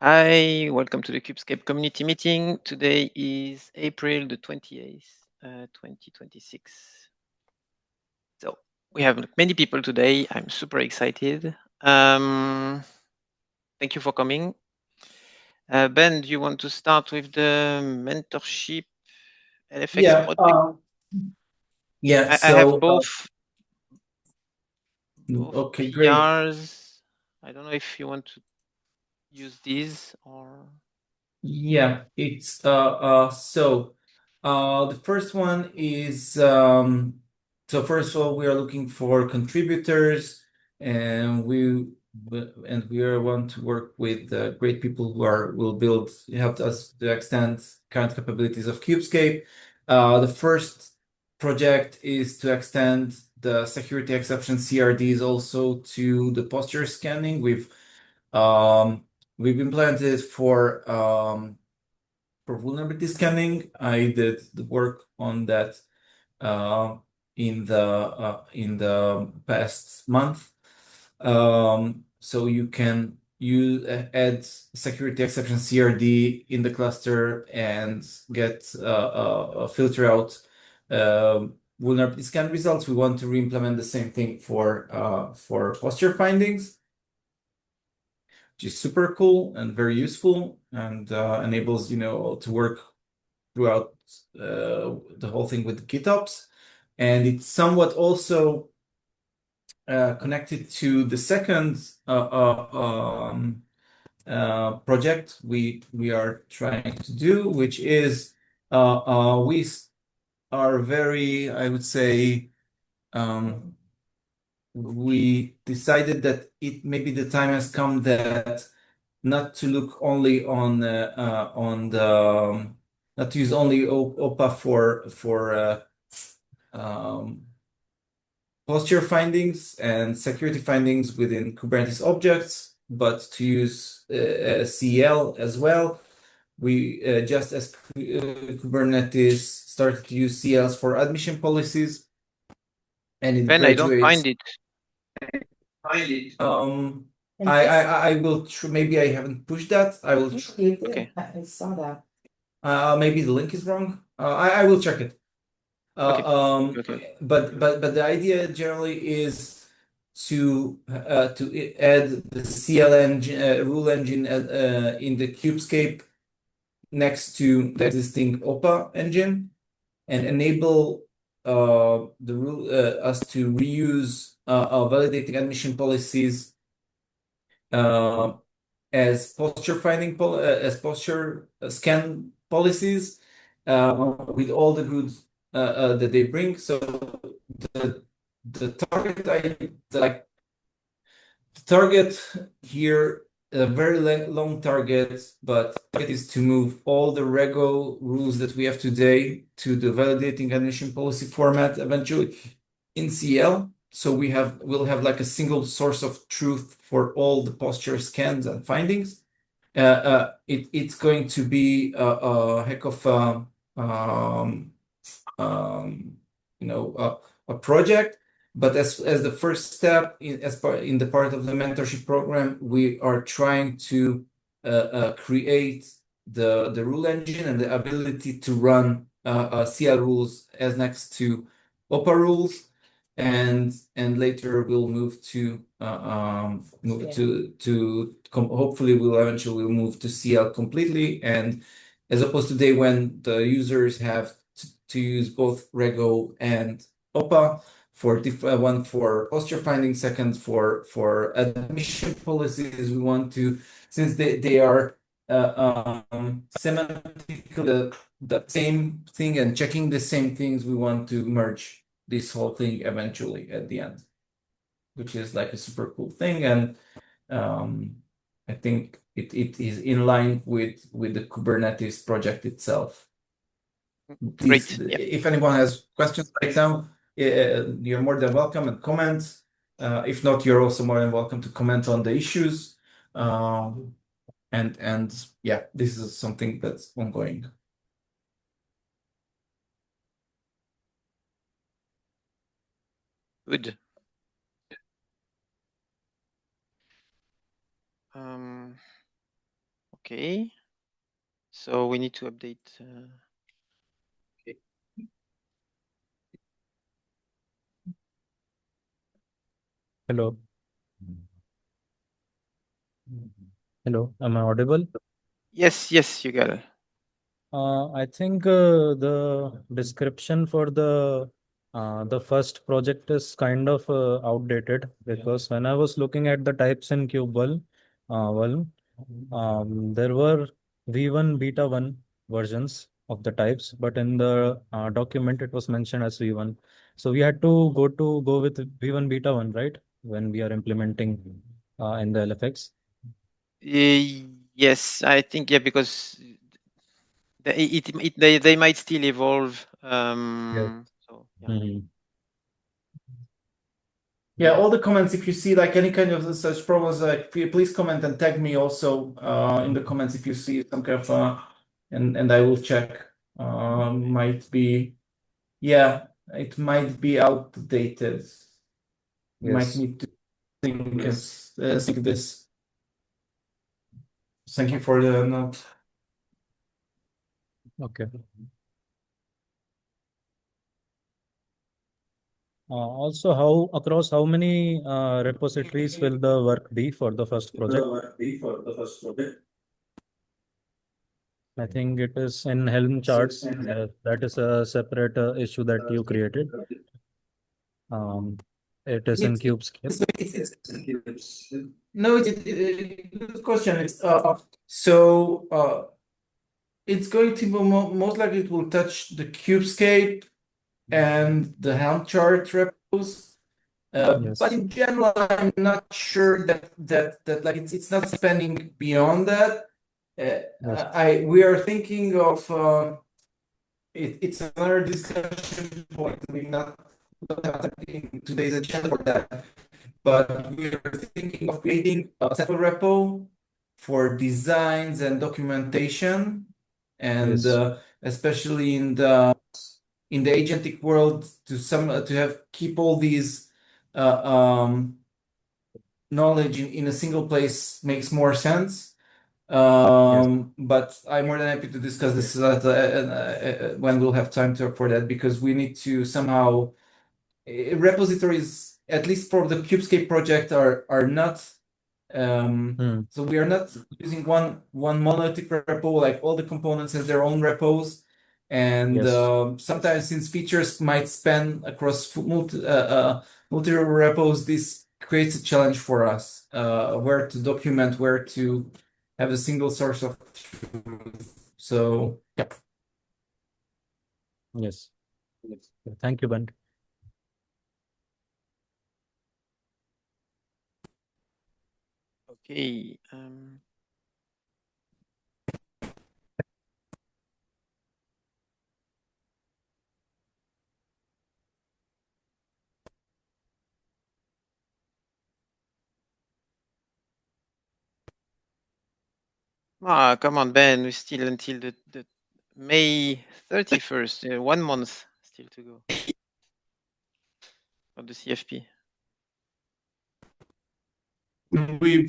Hi, welcome to the Kubescape community meeting. Today is April the 28th, 2026. So we have many people today. I'm super excited. Thank you for coming. Ben, do you want to start with the mentorship LFX project? Yeah, I have so both okay, great. PRs. I don't know if you want to use these or Yeah, it's the first one is so first of all we are looking for contributors, and we are want to work with great people who are will build help us to extend current capabilities of Kubescape. The first project is to extend the security exception CRDs also to the posture scanning. Um, we've implemented it for vulnerability scanning. I did the work on that uh, in the past month. So you can add security exception CRD in the cluster and get filter out vulnerability scan results. We want to re-implement the same thing for posture findings, which is super cool and very useful, and enables to work throughout the whole thing with GitOps. And it's somewhat also connected to the second project we are trying to do, which is we are very, I would say, we decided that it maybe the time has come that not to look only on the not to use only OPA for um, posture findings and security findings within Kubernetes objects, but to use CL as well. We just as Kubernetes started to use CLs for admission policies, and it Ben, I don't graduates. find it. Um, I will maybe I haven't pushed that. I will. Okay. I saw that. Maybe the link is wrong. I will check it. Okay. Okay. But the idea generally is to add the CL engine rule engine in the Kubescape next to the existing OPA engine, and enable the rule us to reuse validating admission policies uh, as posture scan policies with all the goods that they bring. So the the target I like the target here, a very long target, but target is to move all the Rego rules that we have today to the validating admission policy format eventually in CL. So we'll have like a single source of truth for all the posture scans and findings. It's going to be a heck of um, um, a project. But as the first step in the part of the mentorship program, we are trying to create the rule engine and the ability to run CL rules as next to OPA rules, and later we'll move to hopefully we'll eventually move to CL completely, and as opposed to today when the users have to use both Rego and OPA for one for posture finding, second for admission policies. We want to, since they are semantically the same thing and checking the same things, we want to merge this whole thing eventually at the end, which is like a super cool thing. And I think it is in line with the Kubernetes project itself. Please, Great. Yeah. if anyone has questions right now, you're more than welcome and comment. If not, you're also more than welcome to comment on the issues. And yeah, this is something that's ongoing. Good. Um, Okay. So we need to update. Hello. Hello. Am I audible? Yes, yes, you got it. I think the description for the first project is kind of outdated because when I was looking at the types in Kubewell, there were V1 beta 1 versions of the types, but in the document it was mentioned as V1. So we had to go with V1 beta 1, right? When we are implementing in the LFX. Yes, I think, yeah, because they might still evolve. Yes. So yeah. Mhm. Yeah, all the comments, if you see like any kind of such problems, like please comment and tag me also in the comments if you see some kind of and I will check. Might be, yeah, it might be outdated. Might Yes. need to think this. Thank you for the note. Okay. Also, how across how many repositories will the work be for the first project? I think it is in Helm charts. That is a separate issue that you created. Um, it is in Kubescape. No, good question. It's going to be most likely it will touch the Kubescape and the Helm chart repos. But Yes. in general, I'm not sure that like it's not spending beyond that. Yes. We are thinking of it's another discussion point. We not don't have time in today's agenda for that, but we are thinking of creating a separate repo for designs and documentation, and Yes. especially in the agentic world to have keep all these uh, um, knowledge in a single place makes more sense. Yes. But I'm more than happy to discuss this when we'll have time for that because we need to somehow repositories, at least for the Kubescape project, are not Hmm. so we are not using one monolithic repo, like all the components has their own repos. And Yes. sometimes since features might span across multiple repos, this creates a challenge for us, where to document, where to have a single source of truth. So yeah. Yes. Thank you, Bent. Okay. Come on, Ben. We still until the May 31st. 1 month still to go of the CFP. We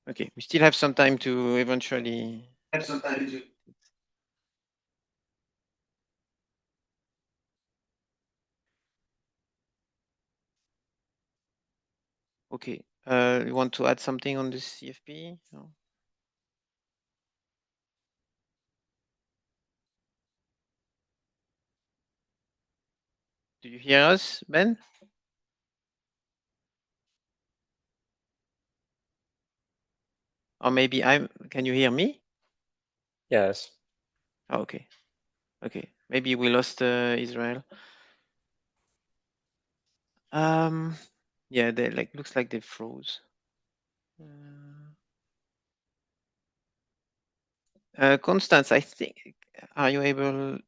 Okay, we still have some time to eventually. Okay. You want to add something on this CFP? No? Do you hear us, Ben? Or maybe I'm. Can you hear me? Yes. Oh, okay. Okay. Maybe we lost Israel. Yeah, they like looks like they froze. Constance, I think. Are you able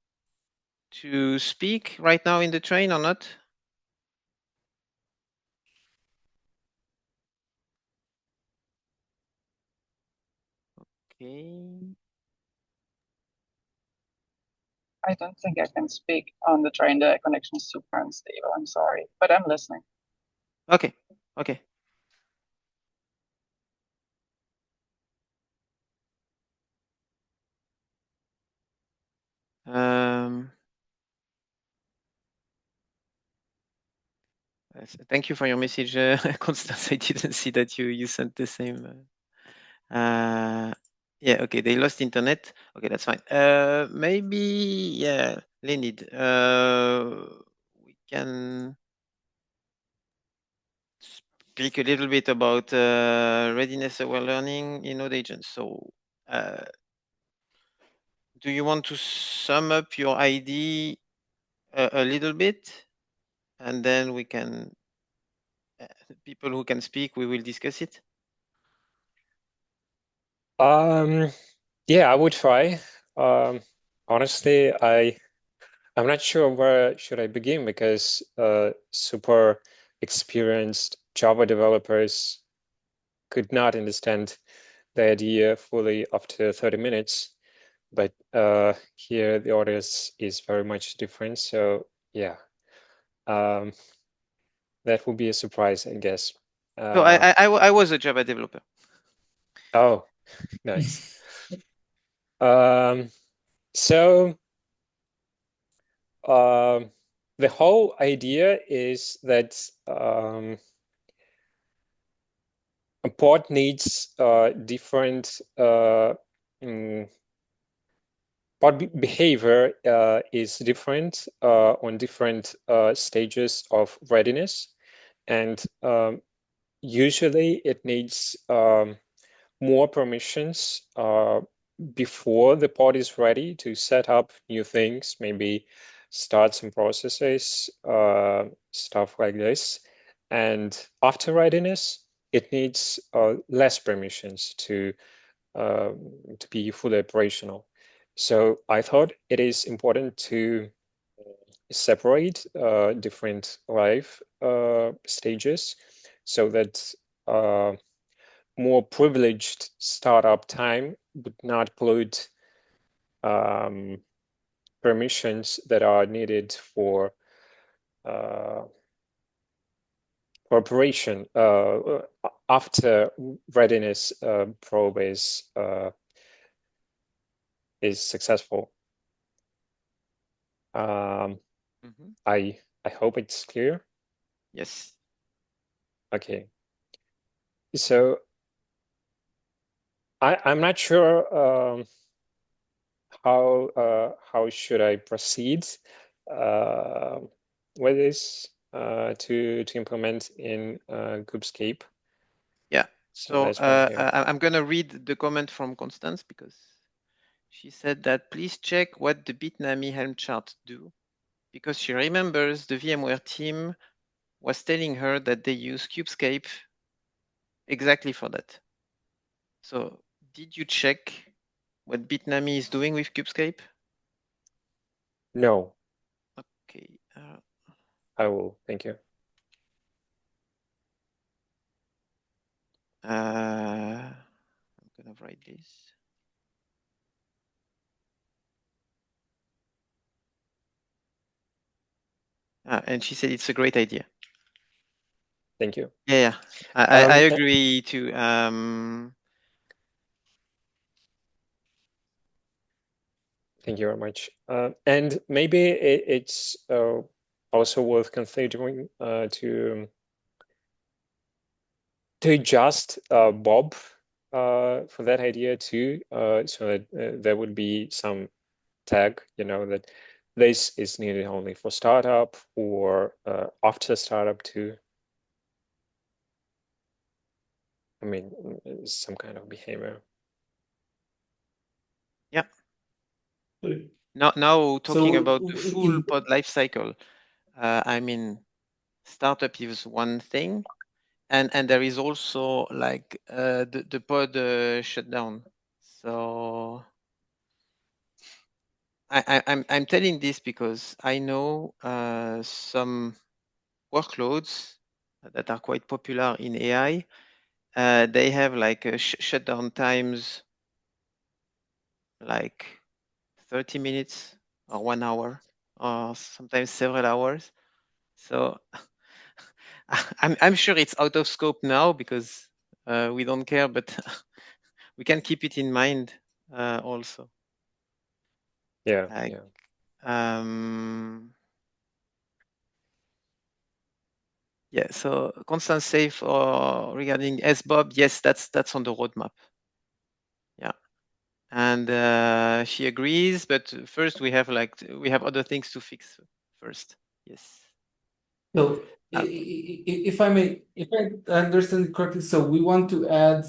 to speak right now in the train or not? Okay. I don't think I can speak on the train. The connection is super unstable. I'm sorry, but I'm listening. Okay. Okay. Thank you for your message, Constance. I didn't see that you sent the same. Yeah, okay, they lost internet. Okay, that's fine. Maybe, yeah, Leonid, we can speak a little bit about readiness aware learning in Node agents. So, do you want to sum up your idea a little bit? And then we can, people who can speak, we will discuss it. Yeah, I would try. Honestly, I'm not sure where should I begin because super experienced Java developers could not understand the idea fully after 30 minutes. But here the audience is very much different. So yeah, that would be a surprise, I guess. So I was a Java developer. Oh, nice. So the whole idea is that a pod needs different behavior is different on different stages of readiness, and usually it needs more permissions before the pod is ready to set up new things, maybe start some processes, stuff like this. And after readiness, it needs less permissions to be fully operational. So I thought it is important to separate different life stages so that more privileged startup time would not pollute permissions that are needed for operation after readiness probe is successful. I hope it's clear. Yes. Okay. So I'm not sure how should I proceed with this to implement in Kubescape. Yeah. So that's why I'm here. I'm going to read the comment from Constance because she said that please check what the Bitnami Helm chart do because she remembers the VMware team was telling her that they use Kubescape exactly for that. So did you check what Bitnami is doing with Kubescape? No. Okay. I will. Thank you. I'm going to write this. And she said it's a great idea. Thank you. Yeah, I agree too. Thank you very much. And maybe it's also worth considering to adjust Bob for that idea too, so that there would be some tag, that this is needed only for startup or after startup too. I mean, some kind of behavior. Yeah. Now talking So about the full pod life cycle. I mean, startup is one thing, and there is also like the pod shutdown. So I'm telling this because I know some workloads that are quite popular in AI. They have like shutdown times like 30 minutes or 1 hour or sometimes several hours. So I'm sure it's out of scope now because we don't care, but we can keep it in mind also. Yeah, Like, yeah. Yeah, so constant safe regarding SBOB, yes, that's on the roadmap. Yeah, and she agrees, but first we have other things to fix first. Yes. So if I may, if I understand it correctly, so we want to add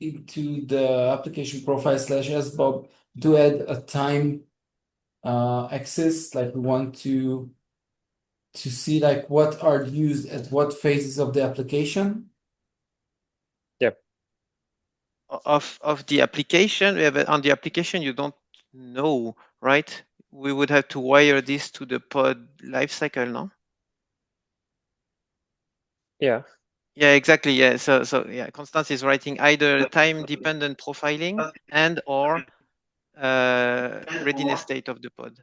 into the application profile slash SBOB to add a time axis, like we want to see like what are used at what phases of the application. Yep. Of the application, on the application you don't know, right? We would have to wire this to the pod lifecycle, no? Yeah. Yeah, exactly. Yeah. So yeah, Constance is writing either time-dependent profiling and or readiness state of the pod.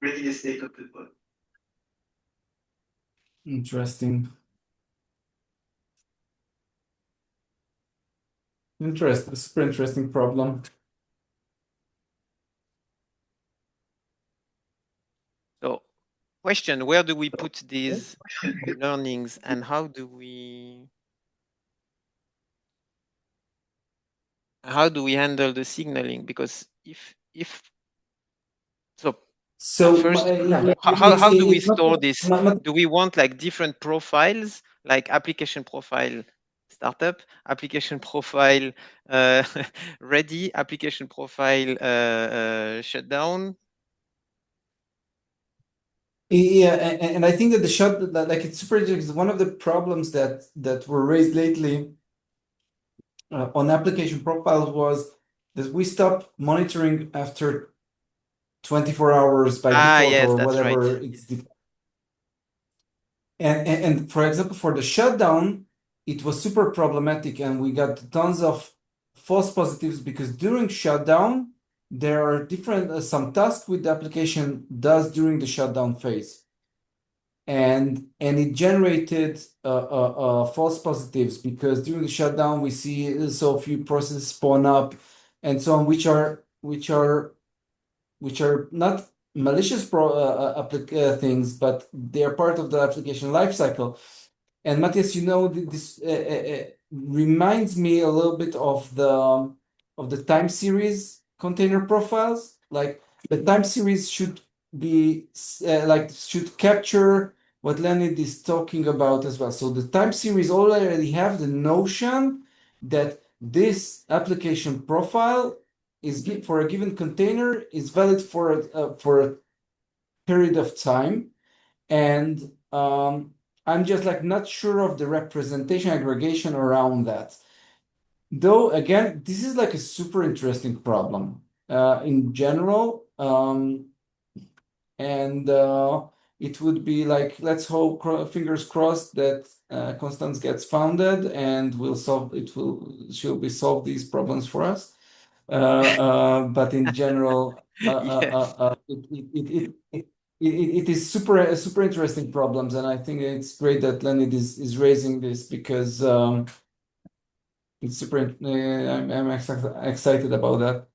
Readiness state of the pod. Interesting. Interesting. Super interesting problem. So, question: where do we put these learnings, and how do we handle the signaling? Because if so, first, how do we store this? Do we want like different profiles, like application profile startup, application profile ready, application profile shutdown? Yeah, and I think that the shot that like it's super interesting. One of the problems that were raised lately on application profiles was that we stopped monitoring after 24 hours by default Yes, or that's whatever right. it's and for example for the shutdown it was super problematic and we got tons of false positives because during shutdown there are different some tasks with the application does during the shutdown phase and it generated false positives because during the shutdown we see so few processes spawn up and so on which are not malicious things but they are part of the application lifecycle. And Matthias, you know, this reminds me a little bit of the time series container profiles. Like the time series should be should capture what Leonid is talking about as well. So the time series already have the notion that this application profile is for a given container is valid for a period of time, and I'm just like not sure of the representation aggregation around that. Though again, this is like a super interesting problem in general, and it would be like let's hope fingers crossed that Constance gets founded and will solve it. She'll be solve these problems for us. But in general, it is super interesting problems, and I think it's great that Leonid is raising this because it's super. I'm excited about that.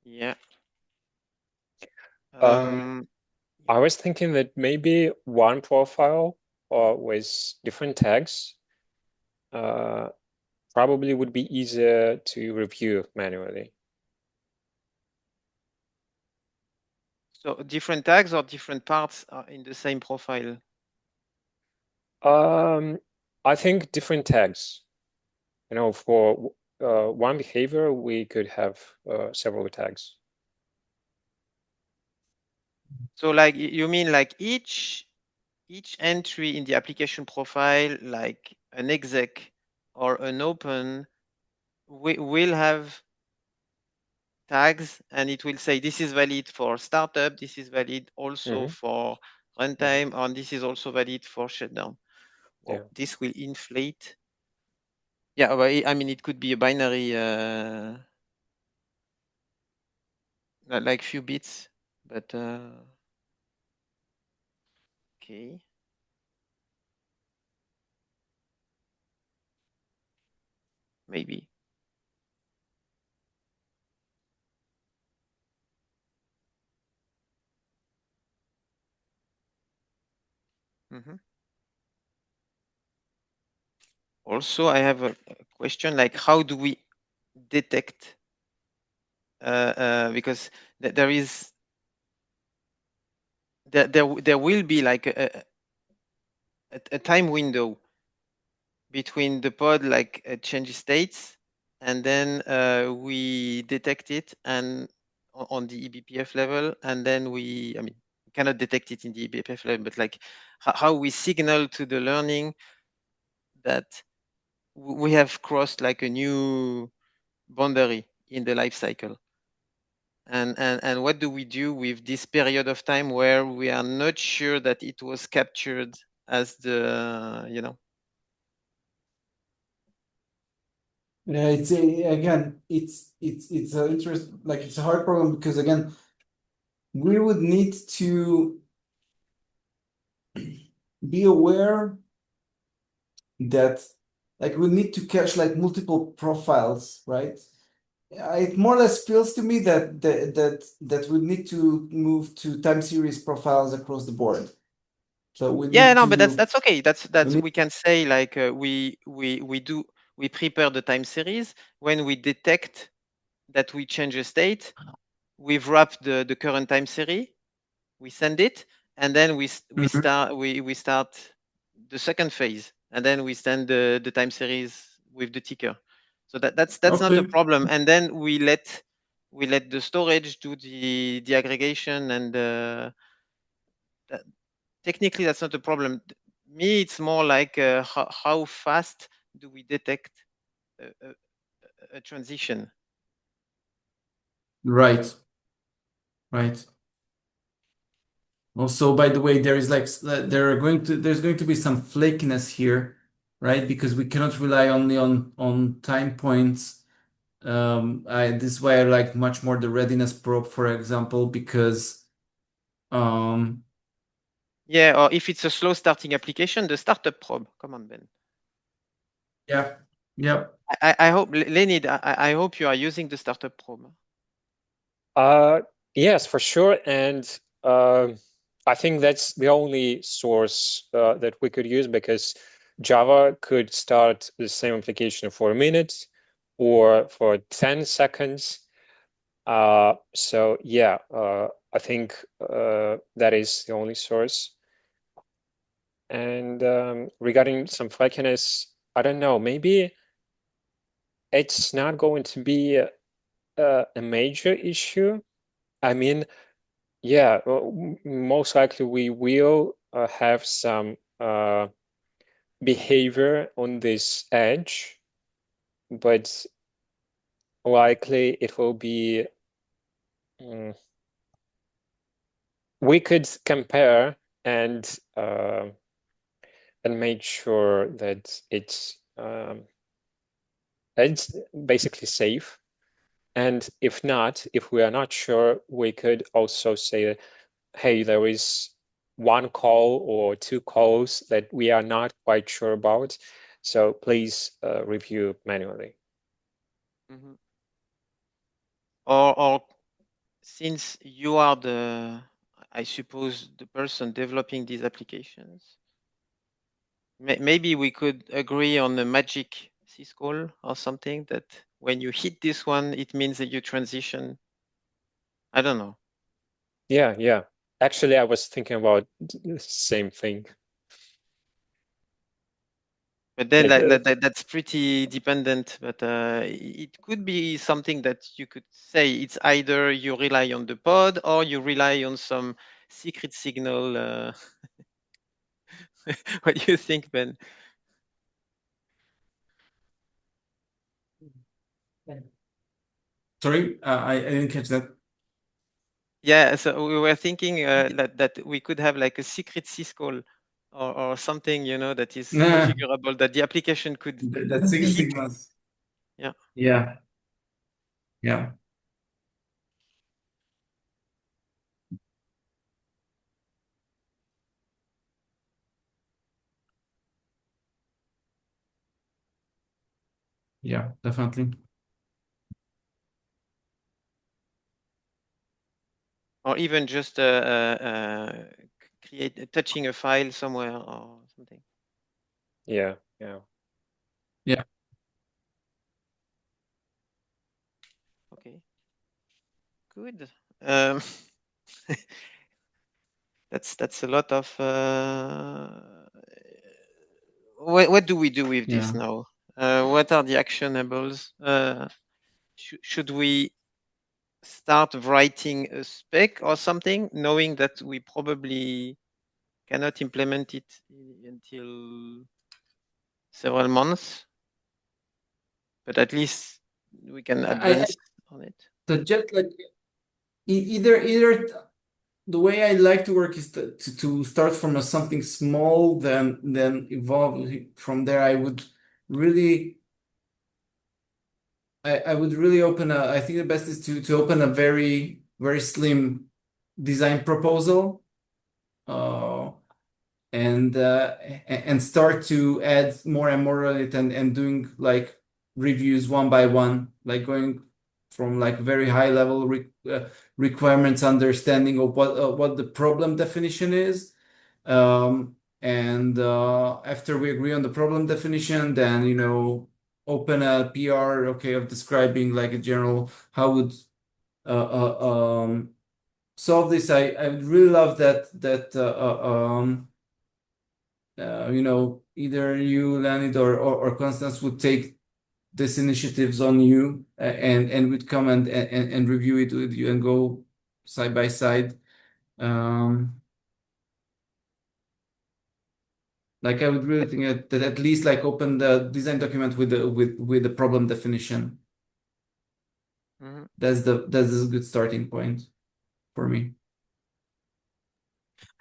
Yeah. I was thinking that maybe one profile with different tags probably would be easier to review manually. So different tags or different parts are in the same profile? I think different tags. You know, for one behavior, we could have several tags. So like you mean like each entry in the application profile, like an exec or an open, will have tags, and it will say this is valid for startup, this is valid also for runtime, and this is also valid for shutdown. Well, Yeah. this will inflate Yeah, but I mean, it could be a binary, like few bits, but okay. Maybe. Also, I have a question, like how do we detect, because there is, there will be like a time window between the pod like change states, and then we detect it and on the eBPF level, and then we cannot detect it in the eBPF level, but like how we signal to the learning that we have crossed like a new boundary in the life cycle. And what do we do with this period of time where we are not sure that it was captured as the, Yeah, it's again, it's a interest, like it's a hard problem because again, we would need to be aware that like we need to catch like multiple profiles, right? It more or less feels to me that we need to move to time series profiles across the board. So we Yeah, need no, but to that's okay. That's need we can say like we prepare the time series when we detect that we change a state. We've wrapped the current time series. We send it, and then we start the second phase, and then we send the time series with the ticker. So that's not a okay. problem. And then we let the storage do the aggregation, and technically that's not a problem. Me, it's more like how fast do we detect a transition? Right. Right. Also, by the way, there is like there's going to be some flakiness here, right? Because we cannot rely only on time points. This is why I like much more the readiness probe, for example, because um Yeah, or if it's a slow starting application, the startup probe. Come on, Ben. yeah, yeah. I hope, Leonid, I hope you are using the startup probe. Yes, for sure. And I think that's the only source that we could use, because Java could start the same application for a minute or for 10 seconds. So yeah, I think that is the only source. And regarding some flakiness, I don't know, maybe it's not going to be a major issue. I mean, yeah, most likely we will have some behavior on this edge, but likely it will be, we could compare and make sure that it's basically safe. And if not, if we are not sure, we could also say, hey, there is one call or two calls that we are not quite sure about. So please review manually. Mm-hmm. Or since you are I suppose, the person developing these applications, maybe we could agree on a magic syscall or something that when you hit this one, it means that you transition. I don't know. Yeah, yeah. Actually, I was thinking about the same thing. But then Like, that's pretty dependent. But it could be something that you could say it's either you rely on the pod or you rely on some secret signal. What do you think, Ben? Sorry, I didn't catch that. Yeah, so we were thinking that we could have like a secret syscall or something, that is Nah. configurable that the application could That's Six pick. Sigmas. Yeah. Yeah. Yeah. Yeah, definitely. Or even just touching a file somewhere or something. Yeah. Yeah. Okay. Good. That's a lot of. What do we do with this Yeah. now? What are the actionables? Should we start writing a spec or something, knowing that we probably cannot implement it until several months, but at least we can advance on it. The jet like either the way I like to work is to start from something small, then evolve from there. I would really open a. I think the best is to open a very very slim design proposal, uh, and start to add more and more on it, and doing like reviews one by one, like going from like very high level requirements understanding of what the problem definition is, and after we agree on the problem definition, then open a PR, okay, of describing like a general how would uh, solve this. I would really love that either you, Leonid, or Constance would take these initiatives on you, and would come and review it with you and go side by side. Like I would really think that at least like open the design document with the problem definition. Mhm. That's a good starting point for me.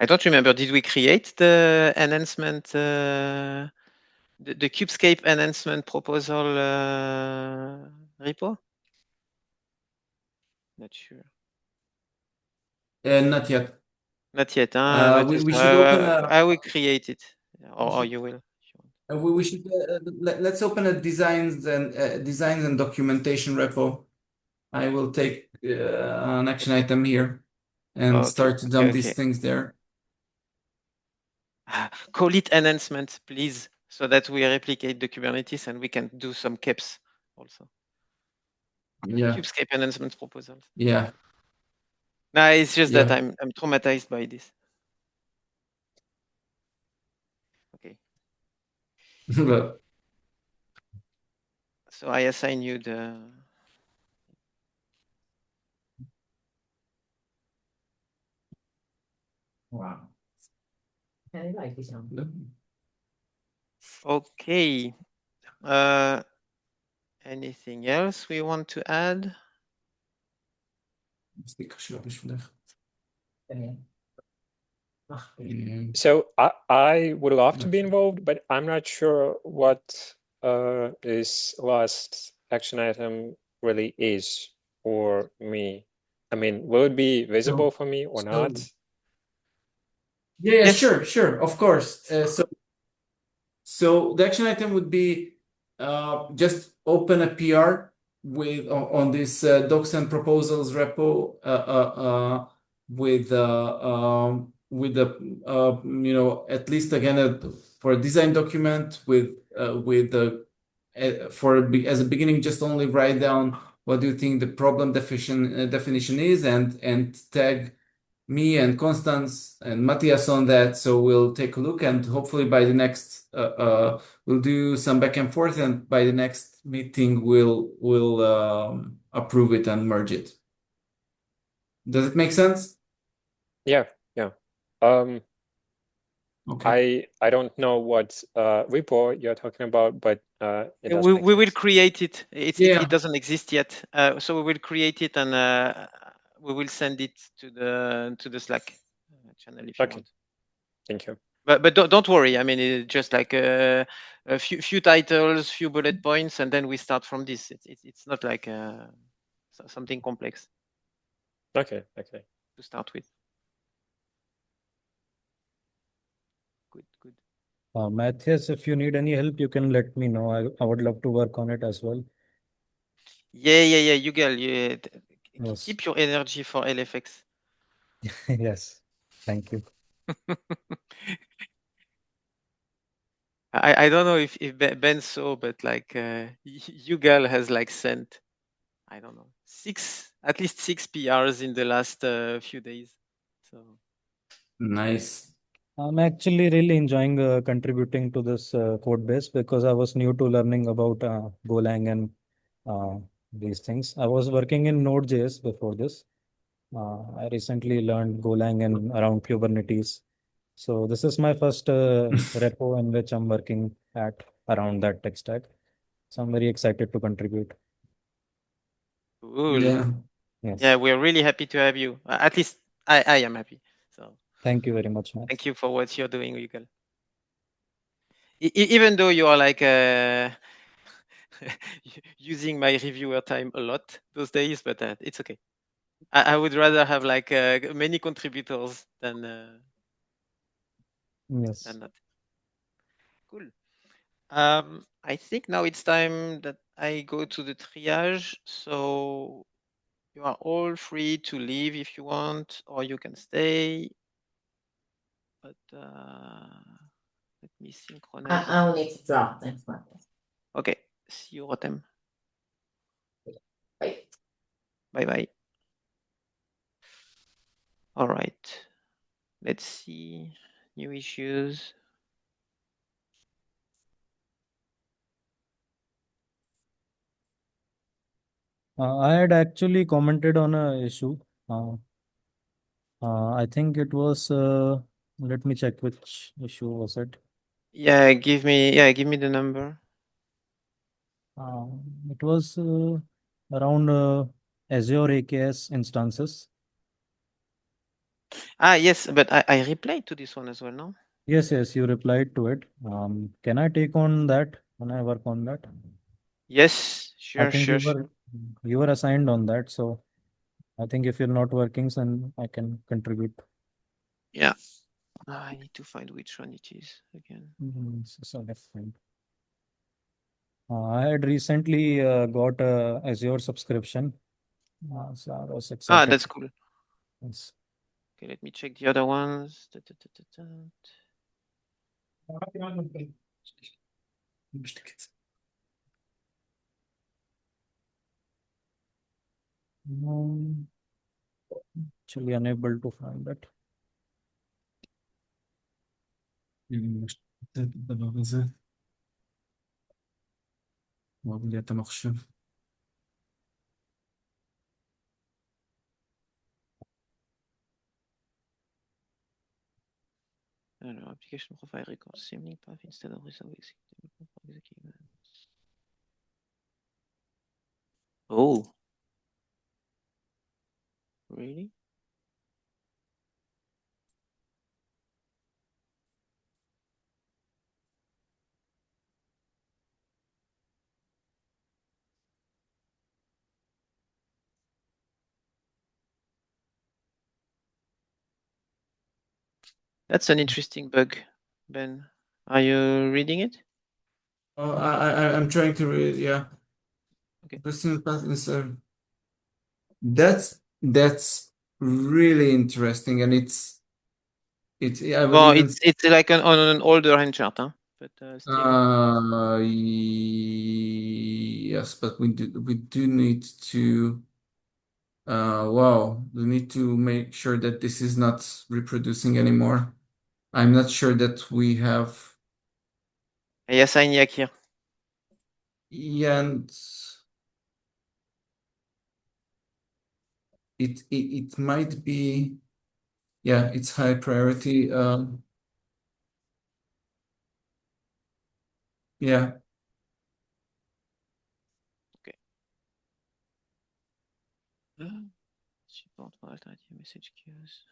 I don't remember. Did we create the enhancement, the Kubescape enhancement proposal repo? Not sure. Not yet. Not yet. But We should open I will create it, or you will. we should let's open a designs and documentation repo. I will take an action item here and start to dump these things there. Call it enhancement, please, so that we replicate the Kubernetes and we can do some KEPs also. Yeah. Kubescape enhancement proposals. Yeah. No, it's just Yeah. that I'm traumatized by this. Okay. So I assign you the. Wow. Okay. Anything else we want to add? So I would love to be involved, but I'm not sure what this last action item really is for me. I mean, will it be visible for me or not? Yeah, Yes. sure, of course. So the action item would be just open a PR on this docs and proposals repo with the at least again for a design document with the as a beginning, just only write down what do you think the problem definition is, and tag me and Constance and Matthias on that. So we'll take a look, and hopefully by the next we'll do some back and forth, and by the next meeting we'll approve it and merge it. Does it make sense? Yeah. Okay. I don't know what repo you're talking about, but it does we make sense. will create it. Yeah. It doesn't exist yet. So we will create it, and we will send it to the Slack channel if you want. Thank you. But don't worry. I mean, it's just like a few titles, few bullet points, and then we start from this. It's not like something complex Okay. to start with. Good. Matthias, if you need any help, you can let me know. I would love to work on it as well. Yeah. You girl, Yes. keep your energy for LFX. Yes. Thank you. I don't know if Ben saw, but like Yugal has like sent, I don't know, at least six PRs in the last few days. So Nice. I'm actually really enjoying contributing to this code base because I was new to learning about Golang and uh, these things. I was working in Node.js before this. I recently learned Golang and around Kubernetes. So this is my first repo in which I'm working at around that tech stack. So I'm very excited to contribute. cool. Yeah. Yes. Yeah, we're really happy to have you. At least I am happy. So Thank you very much, Matt. thank you for what you're doing, Yugal. Even though you are like using my reviewer time a lot those days, but it's okay. I would rather have like many contributors than Yes. not. Cool. I think now it's time that I go to the triage. So you are all free to leave if you want, or you can stay. But let me synchronize. I will need to drop. Thanks, Marcus. Okay. See you, Rotem. Bye. Bye. All right. Let's see. New issues. I had actually commented on a issue. I think it was, let me check which issue was it. Yeah, give me the number. It was around Azure AKS instances. Yes, but I replied to this one as well, no? Yes, you replied to it. Can I take on that when I work on that? Yes, I sure, think sure. you were assigned on that, so I think if you're not working, then I can contribute. Yeah. I need to find which one it is again. So different. I had recently got a Azure subscription, so I was excited. That's cool. Yes. Okay, let me check the other ones. Actually unable to find that. Alors, application profile record, same link path instead of resolve executable. Oh, really? That's an interesting bug, Ben. Are you reading it? Oh, I'm trying to read. Yeah. Okay. Personal path insert. That's really interesting, and I would Well, even it's like on an older hand chart, huh? But still. yes, but we do need to wow, we need to make sure that this is not reproducing anymore. I'm not sure that we have. Yes, I need here. Yeah, and it might be, yeah, it's high priority. Yeah. Support for alternative message queues.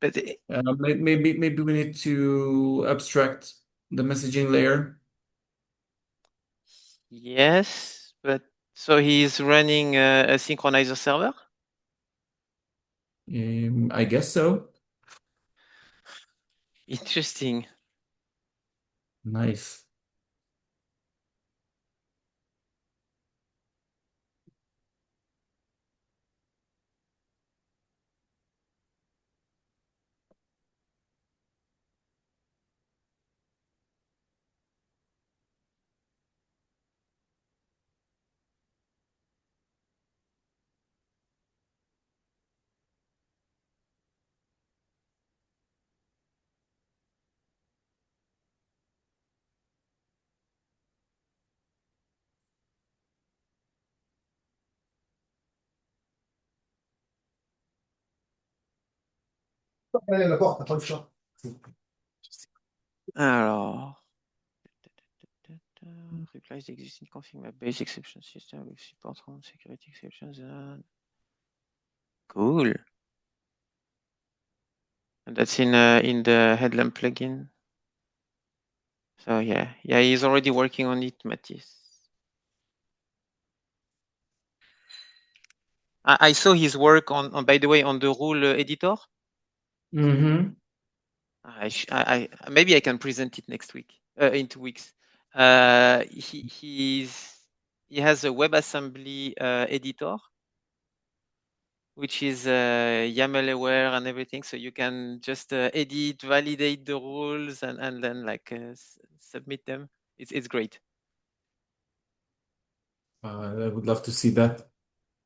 But Maybe we need to abstract the messaging layer. yes, but so he's running a synchronizer server? I guess so. Interesting. Nice. Alors, replace the existing config my base exception system with support on security exceptions. Cool. And that's in the headlamp plugin. So yeah, he's already working on it, Matthias. I saw his work on by the way, on the rule editor. Mm-hmm. Maybe I can present it next week, in 2 weeks. He has a WebAssembly editor, which is YAML aware and everything, so you can just edit, validate the rules, and then like submit them. It's great. I would love to see that.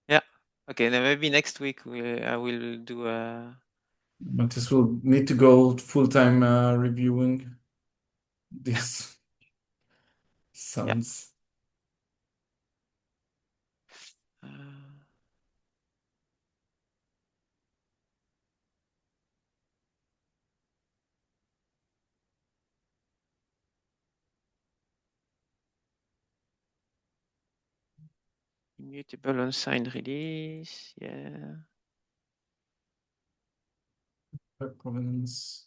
Yeah. Okay. Then maybe next week I will do a. But this will need to go full-time reviewing this sounds. Uh, Immutable unsigned release. Yeah. Provenance.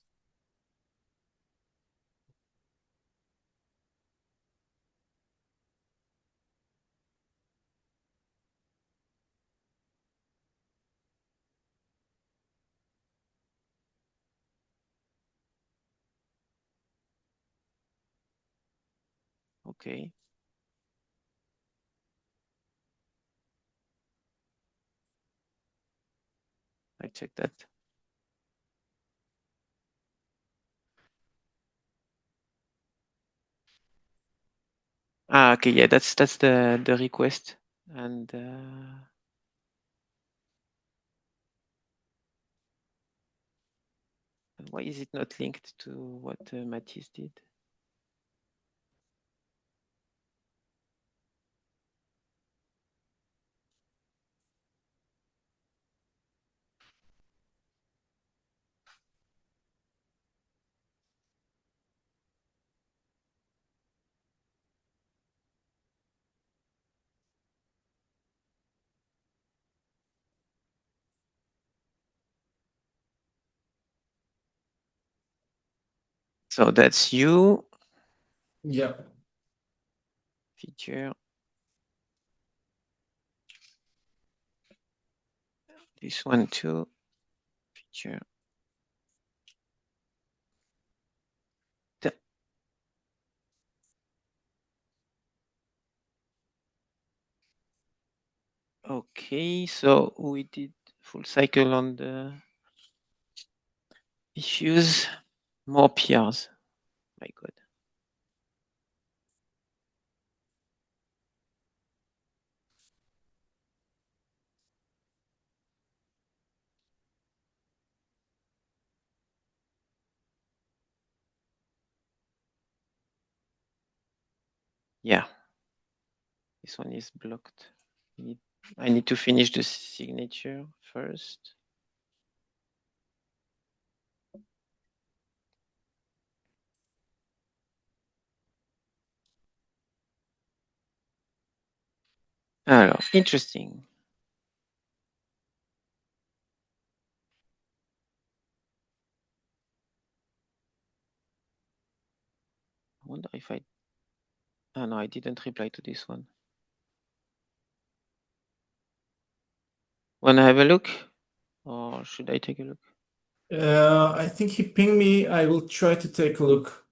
Okay. I check that. Okay. Yeah, that's the request, and why is it not linked to what Matthias did? So that's you. Yeah. Feature. This one too. Feature. Okay, so we did full cycle on the issues. More PRs. My God. Yeah. This one is blocked. I need to finish the signature first. Alors, interesting. wonder if I... Oh, no, I didn't reply to this one. Wanna have a look? Or should I take a look? I think he pinged me. I will try to take a look.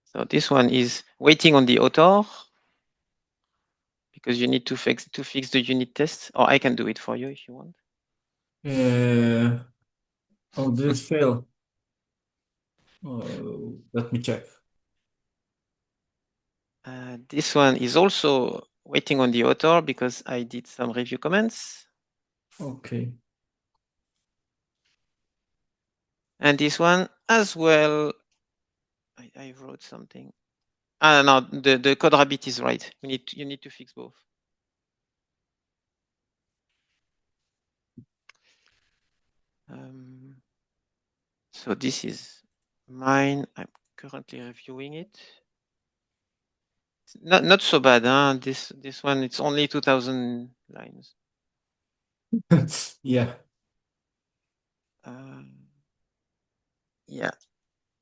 So this one is waiting on the author because you need to fix the unit test, or I can do it for you if you want. Oh, did it fail? Let me check. This one is also waiting on the author because I did some review comments. Okay. And this one as well, I wrote something. No, the code rabbit is right. You need to fix both. So this is mine. I'm currently reviewing it. It's not so bad, huh? This one, it's only 2,000 lines. Yeah. Yeah,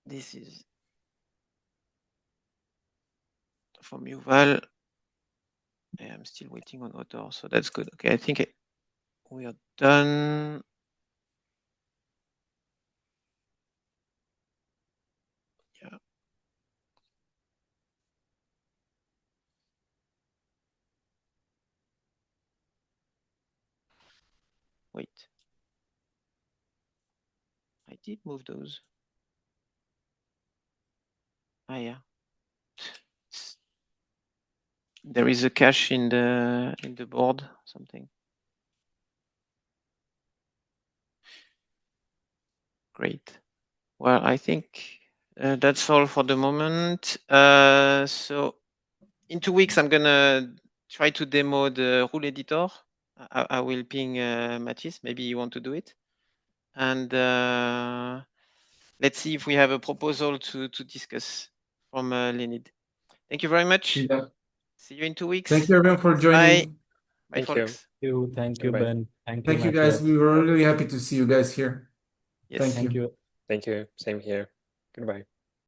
this is from Yuval. I'm still waiting on author, so that's good. Okay, I think we are done. Yeah. Wait. I did move those. Ah, yeah. There is a cache in the board, something. Great. Well, I think that's all for the moment. So in 2 weeks, I'm gonna try to demo the rule editor. I will ping Mathis. Maybe you want to do it. And let's see if we have a proposal to discuss from Leonid. Thank you very much. Yeah. See you in 2 weeks. Thank you everyone for joining. Bye. Bye, Thank you. folks. Thank you, Bye. Ben. Thank you, Thank you guys. Matthias. We were really happy to see you guys here. Yes. Thank Thank you. you. Thank you. Same here. Goodbye.